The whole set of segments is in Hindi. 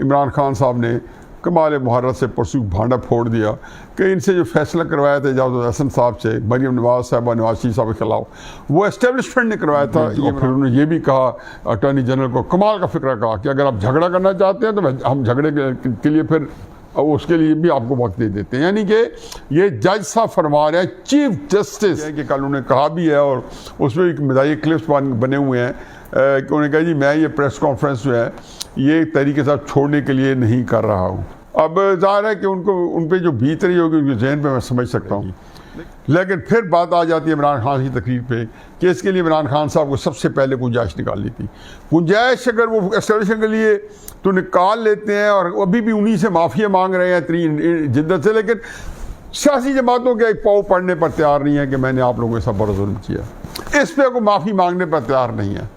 इमरान खान साहब ने कमाल मुहर्रत से परसों भांडा फोड़ दिया कि इनसे जो फैसला करवाया था जावेद हसन साहब से, मरीम नवाज साहबा, नवाज शरीफ साहब के खिलाफ, वो एस्टेब्लिशमेंट ने करवाया था। ये फिर उन्होंने ये भी कहा अटॉर्नी जनरल को, कमाल का फिक्र कहा कि अगर आप झगड़ा करना चाहते हैं तो हम झगड़े के लिए फिर उसके लिए भी आपको वक्त दे देते हैं। यानी कि ये जज साहब फरमा रहे हैं, चीफ जस्टिस कि कल उन्होंने कहा भी है और उसमें एक मज़ाही क्लिप्स बने हुए हैं कि उन्होंने कहा जी मैं ये प्रेस कॉन्फ्रेंस जो है ये तरीके साहब छोड़ने के लिए नहीं कर रहा हूँ। अब ज़ाहिर है कि उनको उन पर जो बीत रही होगी उनके जहन पे मैं समझ सकता हूँ, लेकिन फिर बात आ जाती है इमरान खान की तकरीर पे कि इसके लिए इमरान खान साहब को सबसे पहले गुंजाइश निकालनी थी। गुंजाइश अगर वो एस्टेब्लिशमेंट के लिए तो निकाल लेते हैं और अभी भी उन्हीं से माफ़िया मांग रहे हैं इतनी जिद्दत से, लेकिन सियासी जमातों के एक पाव पढ़ने पर तैयार नहीं है कि मैंने आप लोगों के साथ बड़ा जुल्म किया, इस पर कोई माफ़ी मांगने पर तैयार नहीं है।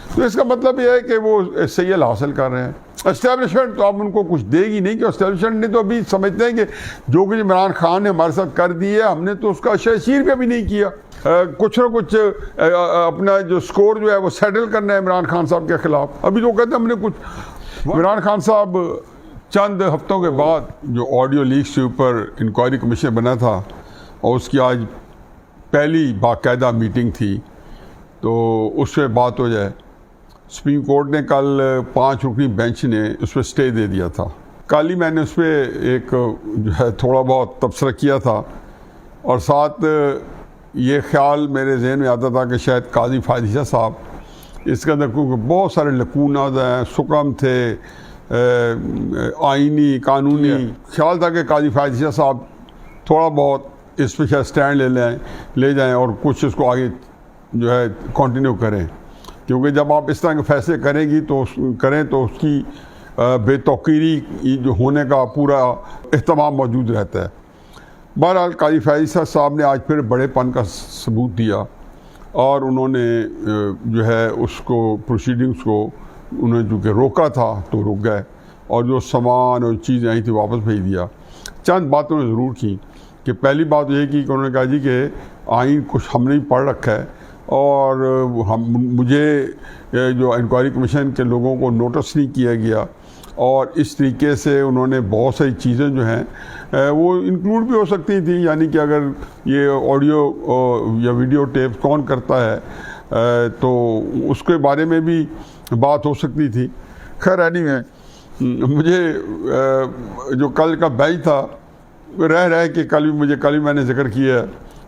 तो इसका मतलब यह है कि वो सैयल हासिल कर रहे हैं। एस्टेब्लिशमेंट तो अब उनको कुछ देगी नहीं, कि एस्टेब्लिशमेंट ने तो अभी समझते हैं कि जो कुछ इमरान खान ने हमारे साथ कर दिया हमने तो उसका शेयर पे भी नहीं किया। कुछ ना कुछ अपना जो स्कोर जो है वो सेटल करना है इमरान खान साहब के खिलाफ। अभी तो कहते हैं हमने कुछ। इमरान खान साहब चंद हफ्तों के बाद जो ऑडियो लीक्स के ऊपर इंक्वायरी कमीशन बना था और उसकी आज पहली बाकायदा मीटिंग थी, तो उससे बात हो जाए। सुप्रीम कोर्ट ने कल 5 रुकनी बेंच ने उस पर स्टे दे दिया था। कल ही मैंने उस पर एक जो है थोड़ा बहुत तबसरा किया था और साथ ये ख्याल मेरे जहन में आता था कि शायद काजी फायदिशा साहब इसके अंदर क्योंकि बहुत सारे लकूनात हैं, सुकम थे, आइनी कानूनी, ख्याल था कि काजी फायदिशा साहब थोड़ा बहुत इस पर शायद स्टैंड ले जाएँ और कुछ इसको आगे जो है कंटिन्यू करें, क्योंकि जब आप इस तरह के फैसले करें तो उसकी बेतौकीरी जो होने का पूरा एहतमाम मौजूद रहता है। बहरहाल काजी फायदिशा साहब ने आज फिर बड़ेपन का सबूत दिया और उन्होंने जो है उसको प्रोसीडिंग्स को उन्होंने चूँकि रोका था तो रुक गए और जो सामान और चीज़ें आई थी वापस भेज दिया। चंद बातों ने ज़रूर की कि पहली बात ये की कि उन्होंने कहा जी कि आइन कुछ हमने भी पढ़ रखा है और मुझे जो इंक्वायरी कमीशन के लोगों को नोटिस नहीं किया गया और इस तरीके से उन्होंने बहुत सारी चीज़ें जो हैं वो इंक्लूड भी हो सकती थी, यानी कि अगर ये ऑडियो या वीडियो टेप कौन करता है तो उसके बारे में भी बात हो सकती थी। खैर एनीवे मुझे जो कल का बेंच था रह के कल भी मैंने जिक्र किया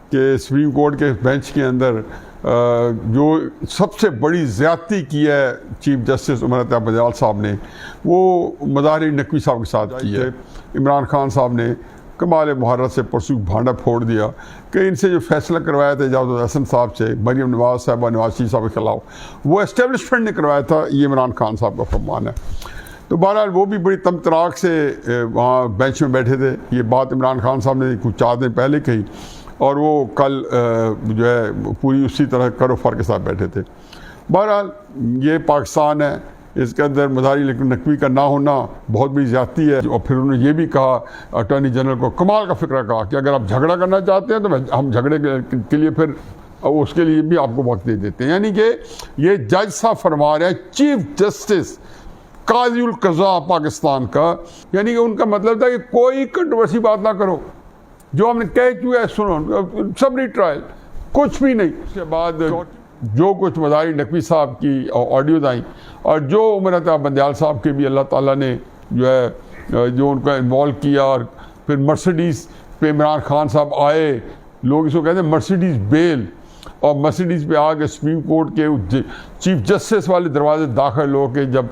कि सुप्रीम कोर्ट के बेंच के अंदर जो सबसे बड़ी ज़्यादती की है चीफ जस्टिस उमर अता बंदयाल साहब ने, वो मज़ाहिर नकवी साहब के साथ की है। इमरान खान साहब ने कमाल मुहर्रत से परसों भांडा फोड़ दिया कि इनसे जो फैसला करवाया था जावेद हसन साहब से, मरीम नवाज साहबा, नवाज शरीफ साहब के खिलाफ, वो एस्टेब्लिशमेंट ने करवाया था। ये इमरान खान साहब का फरमान है। तो बहरहाल वो भी बड़ी तमतराक से वहाँ बेंच में बैठे थे। ये बात इमरान खान साहब ने कुछ 4 दिन पहले कही और वो कल जो है पूरी उसी तरह करो फर के साथ बैठे थे। बहरहाल ये पाकिस्तान है, इसके अंदर मज़ाहिर नकवी का ना होना बहुत बड़ी ज़्यादती है। और फिर उन्होंने ये भी कहा अटॉर्नी जनरल को, कमाल का फिक्र कहा कि अगर आप झगड़ा करना चाहते हैं तो हम झगड़े के लिए फिर उसके लिए भी आपको वक्त दे देते हैं। यानी कि ये जज साहब फरमा रहे हैं, चीफ जस्टिस काज़ी उल क़ज़ा पाकिस्तान का, यानी कि उनका मतलब था कि कोई कंट्रोवर्सी बात ना करो, जो हमने कह चुका है सुनो, सबरी ट्रायल कुछ भी नहीं। उसके बाद जो कुछ मज़ाहिर नकवी साहब की ऑडियोज आई और जो उमर अता बंदयाल साहब के भी अल्लाह ताला ने जो है जो उनका इन्वॉल्व किया, और फिर मर्सिडीज़ पे इमरान खान साहब आए, लोग इसको कहते हैं मर्सिडीज़ बेल, और मर्सिडीज़ पे आके सुप्रीम कोर्ट के चीफ जस्टिस वाले दरवाजे दाखिल हो के जब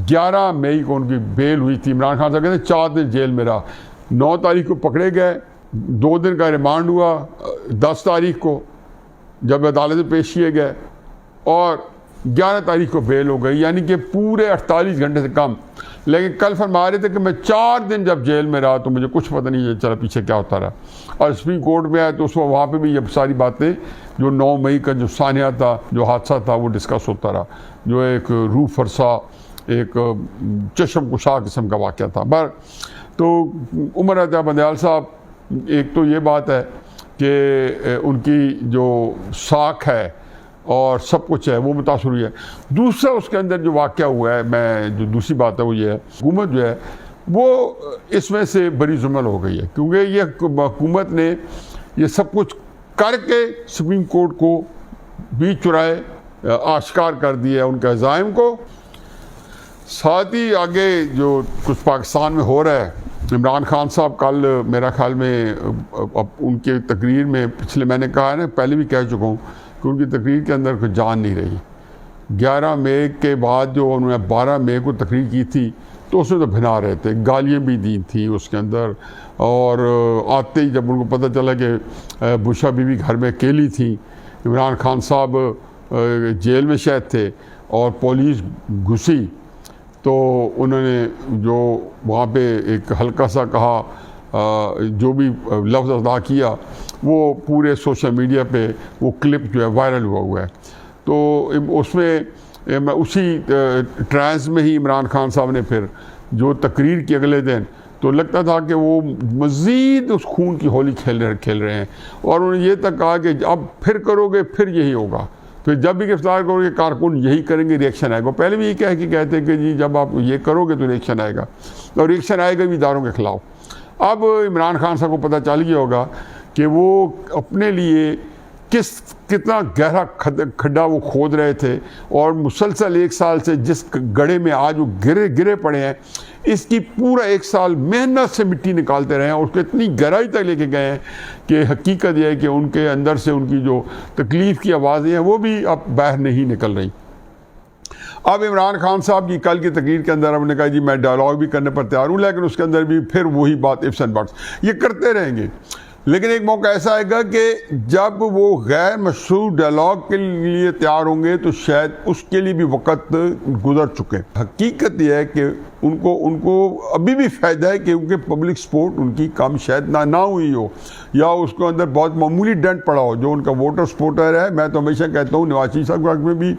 11 मई को उनकी बेल हुई थी, इमरान खान साहब कहते हैं 4 दिन जेल में रहा। 9 तारीख को पकड़े गए, 2 दिन का रिमांड हुआ, 10 तारीख को जब अदालत में पेश किए गए और 11 तारीख को बेल हो गई, यानी कि पूरे 48 घंटे से कम। लेकिन कल फरमा रहे थे कि मैं 4 दिन जब जेल में रहा तो मुझे कुछ पता नहीं चला पीछे क्या होता रहा। और सुप्रीम कोर्ट में आया तो उस वहाँ पे भी ये सारी बातें जो 9 मई का जो सानिया था, जो हादसा था, वो डिस्कस होता रहा, जो एक रूह फरसा, एक चश्म कुशा किस्म का वाक़या था। पर तो उमर अता बंदयाल साहब, एक तो ये बात है कि उनकी जो साख है और सब कुछ है, वो मुतासर हुई है। दूसरा उसके अंदर जो वाक़या हुआ है, मैं जो दूसरी बात है वो ये है, हुकूमत जो है वो इसमें से बरी जुम्मल हो गई है, क्योंकि ये हुकूमत ने ये सब कुछ करके सुप्रीम कोर्ट को भी चुराए आश्कार कर दिया उनके अज़ाइम को। साथ ही आगे जो कुछ पाकिस्तान में हो रहा है, इमरान खान साहब कल मेरा ख्याल में अब उनके तकरीर में, पिछले मैंने कहा है ना, पहले भी कह चुका हूँ कि उनकी तकरीर के अंदर कोई जान नहीं रही। 11 मई के बाद जो उन्होंने 12 मई को तकरीर की थी तो उसमें तो भिना रहे थे, गालियाँ भी दी थी उसके अंदर। और आते ही जब उनको पता चला कि बुशा बीवी घर में अकेली थी, इमरान खान साहब जेल में शायद थे और पुलिस घुसी, तो उन्होंने जो वहाँ पे एक हल्का सा कहा, जो भी लफ्ज़ अदा किया, वो पूरे सोशल मीडिया पे वो क्लिप जो है वायरल हुआ है। तो उसमें उसी ट्रांस में ही इमरान खान साहब ने फिर जो तकरीर की अगले दिन, तो लगता था कि वो मज़ीद उस खून की होली खेल रहे हैं। और उन्होंने ये तक कहा कि अब फिर करोगे फिर यही होगा, फिर जब भी गिरफ्तार करोगे कारकुन यही करेंगे, रिएक्शन आएगा। पहले भी ये कहते हैं कि जी जब आप ये करोगे तो रिएक्शन आएगा, और रिएक्शन आएगा भी इदारों के ख़िलाफ़। अब इमरान खान साहब को पता चल गया होगा कि वो अपने लिए कितना गहरा खड्डा वो खोद रहे थे, और मुसलसल 1 साल से जिस गड्ढे में आज वो गिरे पड़े हैं, इसकी पूरा 1 साल मेहनत से मिट्टी निकालते रहे हैं और उसको इतनी गहराई तक लेके गए हैं कि हकीकत यह है कि उनके अंदर से उनकी जो तकलीफ़ की आवाज़ें हैं वो भी अब बाहर नहीं निकल रही। अब इमरान खान साहब की कल की तकरीर के अंदर हमने कहा जी मैं डायलॉग भी करने पर तैयार हूँ, लेकिन उसके अंदर भी फिर वही बात, इफ्स एंड बट्स, ये करते रहेंगे। लेकिन एक मौका ऐसा आएगा कि जब वो गैर मशरू डायलॉग के लिए तैयार होंगे तो शायद उसके लिए भी वक्त गुजर चुके। हकीकत यह है कि उनको अभी भी फ़ायदा है क्योंकि पब्लिक सपोर्ट उनकी कम शायद ना हुई हो, या उसको अंदर बहुत मामूली डेंट पड़ा हो। जो उनका वोटर सपोर्टर है, मैं तो हमेशा कहता हूँ नवाज शरीफ साहब में भी,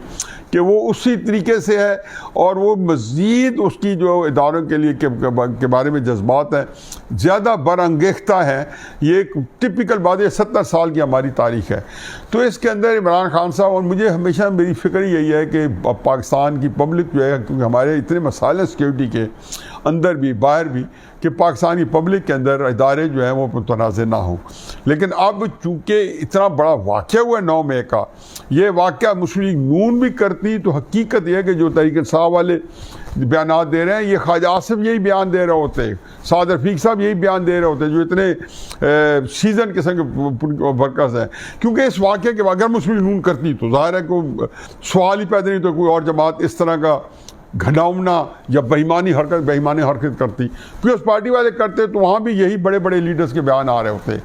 कि वो उसी तरीके से है, और वो मज़ीद उसकी जो इदारों के लिए के बारे में जज्बात हैं ज़्यादा बरअंगेख्ता है। ये एक टिपिकल बात है, 70 साल की हमारी तारीख है। तो इसके अंदर इमरान खान साहब, और मुझे हमेशा मेरी फ़िक्र यही है कि पाकिस्तान की पब्लिक जो है, क्योंकि हमारे इतने मसाइल हैं सिक्योरिटी के अंदर भी बाहर भी, कि पाकिस्तान की पब्लिक के अंदर इदारे जो हैं वो मुतनाज़ ना हो। लेकिन अब चूँकि इतना बड़ा वाक़या हुआ 9 मई का, ये वाक़या मुस्लिम लीग नून भी करती, तो हकीकत यह है कि जो तहरीक इंसाफ वाले बयान दे रहे हैं, ये ख्वाजा आसिफ यही बयान दे रहे होते, साद रफीक साहब यही बयान दे रहे होते, जो इतने सीजन किस्म के वर्कर्स हैं। क्योंकि इस वाक़े के अगर मुस्लिम लीग नून करती तो ज़ाहिर है कोई सवाल ही पैदा नहीं, तो कोई और जमात इस तरह का घनावना या बेईमानी हरकत करती। क्योंकि उस पार्टी वाले करते तो वहाँ भी यही बड़े बड़े लीडर्स के बयान आ रहे होते,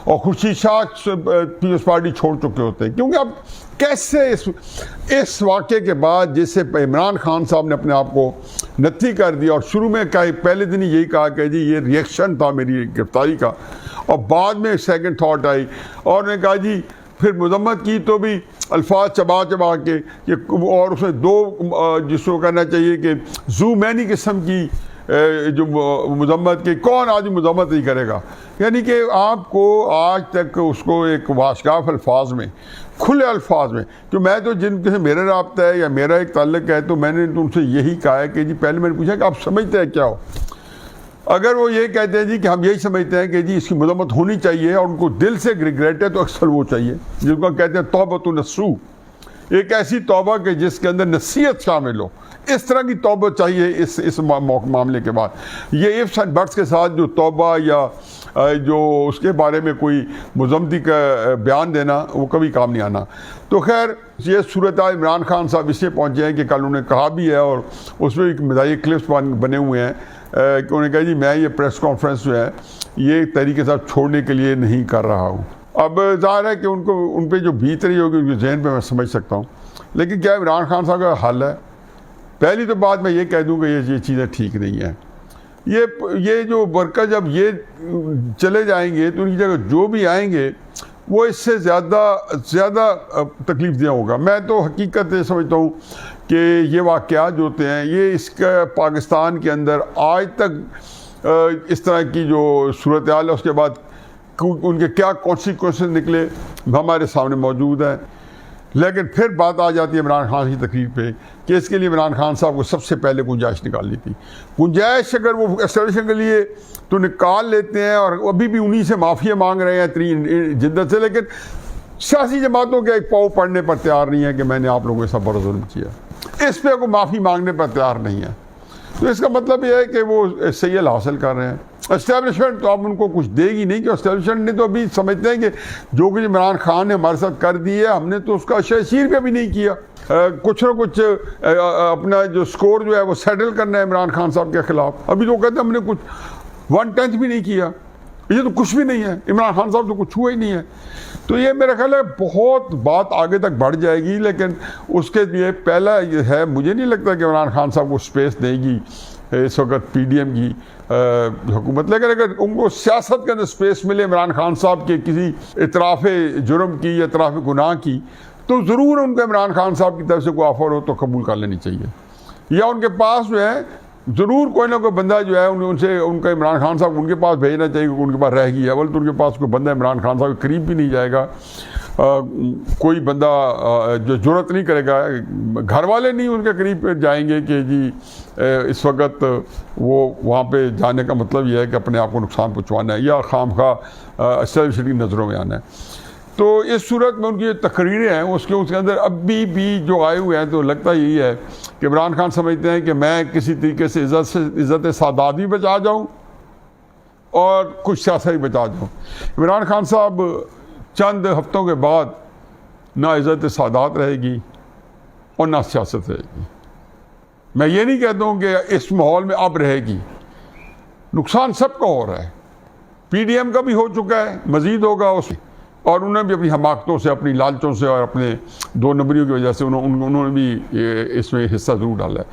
और खुर्शीद शाह पीपल्स पार्टी छोड़ चुके होते। क्योंकि अब कैसे इस वाक़े के बाद, जिससे इमरान खान साहब ने अपने आप को नत्थी कर दिया, और शुरू में कहा, पहले दिन यही कहा कि जी ये रिएक्शन था मेरी गिरफ्तारी का, और बाद में सेकंड थॉट आई और उन्होंने कहा जी, फिर मजम्मत की तो भी अल्फाज चबा के ये, और उसमें 2 जिसको कहना चाहिए कि ज़ूमैनी किस्म की जो मजम्मत के, कौन आदमी मजम्मत नहीं करेगा। यानी कि आपको आज तक उसको एक वाशगाफ अल्फाज में, खुले अल्फाज में, जो मैं तो जिनके से मेरा रब्ता है या मेरा एक ताल्लुक़ है, तो मैंने उनसे यही कहा है कि जी, पहले मैंने पूछा कि आप समझते हैं क्या हो। अगर वो ये कहते हैं जी कि हम यही समझते हैं कि जी इसकी मजम्मत होनी चाहिए, और उनको दिल से रिग्रेट है, तो अक्सर वो चाहिए जिनको कहते हैं तौबतु नसूह, एक ऐसी तौबा कि जिसके अंदर नसीहत शामिल हो। इस तरह की तौबा चाहिए इस मामले के बाद। ये इफ्स एंड बट्स के साथ जो तौबा या जो उसके बारे में कोई मुज़म्मती का बयान देना, वो कभी काम नहीं आना। तो खैर, ये सूरत इमरान खान साहब इसलिए पहुँचे हैं कि कल उन्होंने कहा भी है, और उसमें एक मज़ाही क्लिप्स बने हुए हैं कि उन्होंने कहा जी मैं ये प्रेस कॉन्फ्रेंस जो है ये तरीके से छोड़ने के लिए नहीं कर रहा हूँ। अब ज़ाहिर है कि उन पर जो बीत रही होगी उनके जहन पे मैं समझ सकता हूँ, लेकिन क्या इमरान खान साहब का हल है? पहली तो बात मैं ये कह दूँ कि ये चीज़ें ठीक नहीं हैं। ये जो वर्कर जब ये चले जाएंगे तो उनकी जगह जो भी आएंगे वो इससे ज़्यादा तकलीफ़ होगा। मैं तो हकीकत ये समझता हूँ कि ये वाक़यात जो होते हैं, ये इसका पाकिस्तान के अंदर आज तक इस तरह की जो सूरत हाल है, उसके बाद उनके क्या कॉन्सिक्वेंसेस निकले हमारे सामने मौजूद है। लेकिन फिर बात आ जाती है इमरान खान की तकरीर पे कि इसके लिए इमरान खान साहब को सबसे पहले गुंजाइश निकालनी थी। गुंजाइश अगर वो एस्टेब्लिशन के लिए तो निकाल लेते हैं और अभी भी उन्हीं से माफ़िया मांग रहे हैं इतनी जिद्दत से, लेकिन सियासी जमातों के एक पाँव पढ़ने पर तैयार नहीं है कि मैंने आप लोगों के साथ बड़ा जुल्म किया, इस पर को माफ़ी मांगने पर तैयार नहीं है। तो इसका मतलब यह है कि वो सैयल हासिल कर रहे हैं। एस्टेब्लिशमेंट तो अब उनको कुछ देगी नहीं, कि एस्टेब्लिशमेंट ने तो अभी समझते हैं कि जो कुछ इमरान खान ने हमारे साथ कर दिया हमने तो उसका शहीर पे भी नहीं किया, कुछ ना कुछ अपना जो स्कोर जो है वो सेटल करना है इमरान खान साहब के खिलाफ। अभी तो कहते हैं हमने कुछ 1/10 भी नहीं किया, ये तो कुछ भी नहीं है, इमरान खान साहब तो कुछ हुआ ही नहीं है। तो ये मेरा ख्याल है बहुत बात आगे तक बढ़ जाएगी, लेकिन उसके लिए पहला ये है, मुझे नहीं लगता कि इमरान खान साहब को स्पेस देगी इस वक्त PDM की हुकूमत, लेकिन अगर उनको सियासत के अंदर स्पेस मिले इमरान खान साहब के किसी इतराफ़ जुर्म की या इतराफ़ गुनाह की, तो ज़रूर उनको इमरान खान साहब की तरफ से कोई ऑफ़र हो तो कबूल कर लेनी चाहिए, या उनके पास जो है ज़रूर कोई ना कोई बंदा जो है उनसे उनका इमरान खान साहब उनके पास भेजना चाहिए, क्योंकि उनके पास रह गई है। अवल तो उनके पास कोई बंदा इमरान खान साहब के करीब भी नहीं जाएगा, कोई बंदा जो जुर्रत नहीं करेगा, घर वाले नहीं उनके करीब जाएंगे कि जी इस वक्त वो वहाँ पे जाने का मतलब यह है कि अपने आप को नुकसान पहुँचवाना है या खामखा एस्टेब्लिशमेंट की नज़रों में आना है। तो इस सूरत में उनकी जो तकरीरें हैं उसके अंदर अभी भी जो आए हुए हैं, तो लगता यही है कि इमरान खान समझते हैं कि मैं किसी तरीके से इज़्ज़त सादात भी बचा जाऊँ और कुछ सियासत भी बचा जाऊँ। इमरान खान साहब चंद हफ्तों के बाद ना इज़्ज़त सादात रहेगी और ना सियासत रहेगी। मैं ये नहीं कहता हूँ कि इस माहौल में अब रहेगी, नुकसान सबका हो रहा है, PDM का भी हो चुका है, मज़ीद होगा उसमें, और उन्होंने भी अपनी हमाकतों से, अपनी लालचों से और अपने 2 नंबरियों की वजह से उन्होंने भी इसमें हिस्सा ज़रूर डाला है।